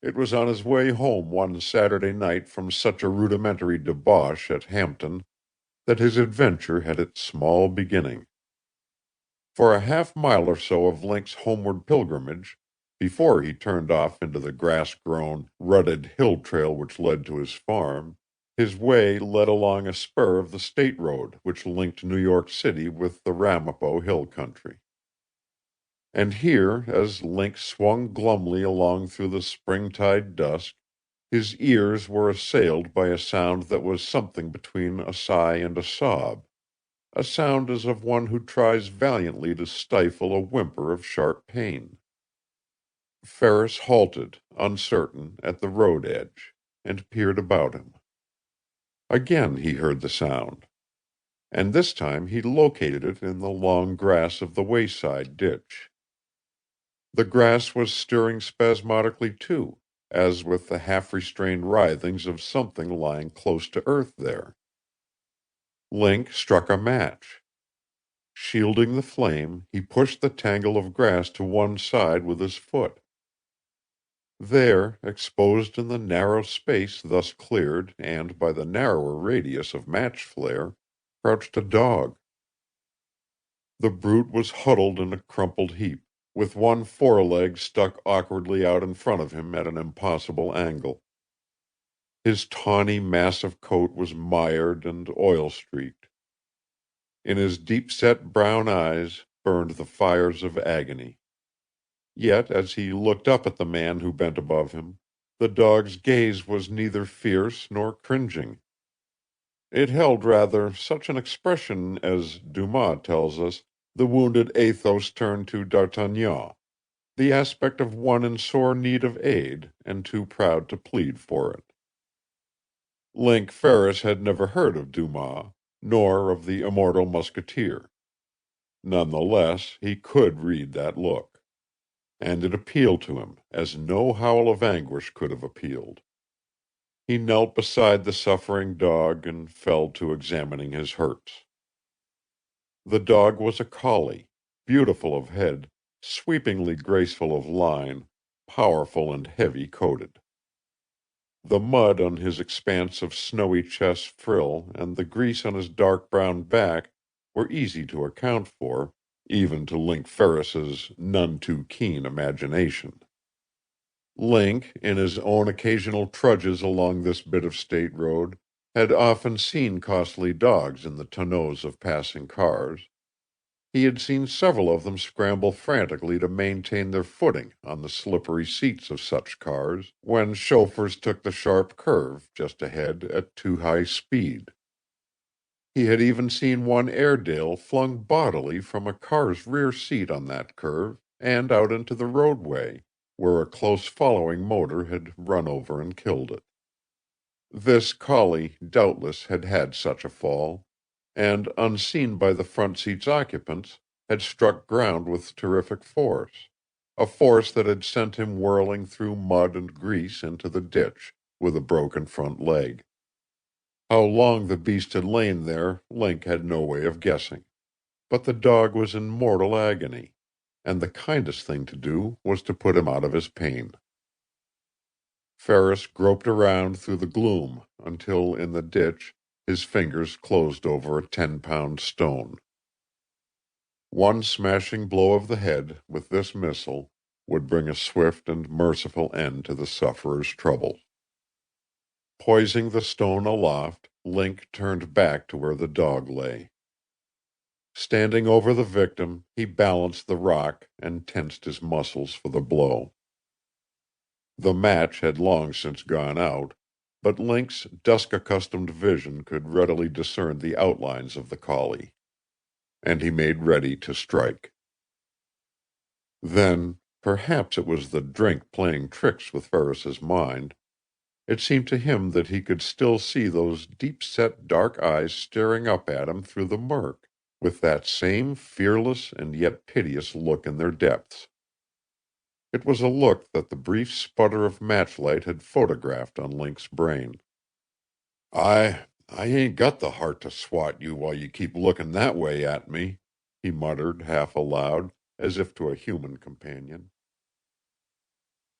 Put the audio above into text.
It was on his way home one Saturday night from such a rudimentary debauch at Hampton that his adventure had its small beginning. For a half-mile or so of Link's homeward pilgrimage, before he turned off into the grass-grown, rutted hill trail which led to his farm, his way led along a spur of the state road which linked New York City with the Ramapo Hill country. And here, as Link swung glumly along through the springtide dusk, his ears were assailed by a sound that was something between a sigh and a sob, a sound as of one who tries valiantly to stifle a whimper of sharp pain. Ferris halted, uncertain, at the road edge, and peered about him. Again he heard the sound, and this time he located it in the long grass of the wayside ditch. The grass was stirring spasmodically too, as with the half-restrained writhings of something lying close to earth there. Link struck a match. Shielding the flame, he pushed the tangle of grass to one side with his foot. There, exposed in the narrow space thus cleared and by the narrower radius of match flare, crouched a dog. The brute was huddled in a crumpled heap, with one foreleg stuck awkwardly out in front of him at an impossible angle. His tawny mass of coat was mired and oil-streaked. In his deep-set brown eyes burned the fires of agony. Yet, as he looked up at the man who bent above him, the dog's gaze was neither fierce nor cringing. It held rather such an expression as, Dumas tells us, the wounded Athos turned to D'Artagnan, the aspect of one in sore need of aid and too proud to plead for it. Link Ferris had never heard of Dumas, nor of the immortal musketeer. None the less, he could read that look, and it appealed to him as no howl of anguish could have appealed. He knelt beside the suffering dog and fell to examining his hurts. The dog was a collie, beautiful of head, sweepingly graceful of line, powerful and heavy-coated. The mud on his expanse of snowy chest frill and the grease on his dark brown back were easy to account for, even to Link Ferris's none too keen imagination. Link, in his own occasional trudges along this bit of state road, had often seen costly dogs in the tonneaus of passing cars. He had seen several of them scramble frantically to maintain their footing on the slippery seats of such cars, when chauffeurs took the sharp curve just ahead at too high speed. He had even seen one Airedale flung bodily from a car's rear seat on that curve and out into the roadway, where a close following motor had run over and killed it. This collie, doubtless, had had such a fall, and, unseen by the front seat's occupants, had struck ground with terrific force, a force that had sent him whirling through mud and grease into the ditch, with a broken front leg. How long the beast had lain there, Link had no way of guessing, but the dog was in mortal agony, and the kindest thing to do was to put him out of his pain. Ferris groped around through the gloom until, in the ditch, his fingers closed over a 10-pound stone. One smashing blow of the head with this missile would bring a swift and merciful end to the sufferer's troubles. Poising the stone aloft, Link turned back to where the dog lay. Standing over the victim, he balanced the rock and tensed his muscles for the blow. The match had long since gone out, but Link's dusk-accustomed vision could readily discern the outlines of the collie, and he made ready to strike. Then, perhaps it was the drink playing tricks with Ferris's mind, it seemed to him that he could still see those deep-set dark eyes staring up at him through the murk, with that same fearless and yet piteous look in their depths. It was a look that the brief sputter of matchlight had photographed on Link's brain. I ain't got the heart to swat you while you keep looking that way at me," he muttered half aloud, as if to a human companion.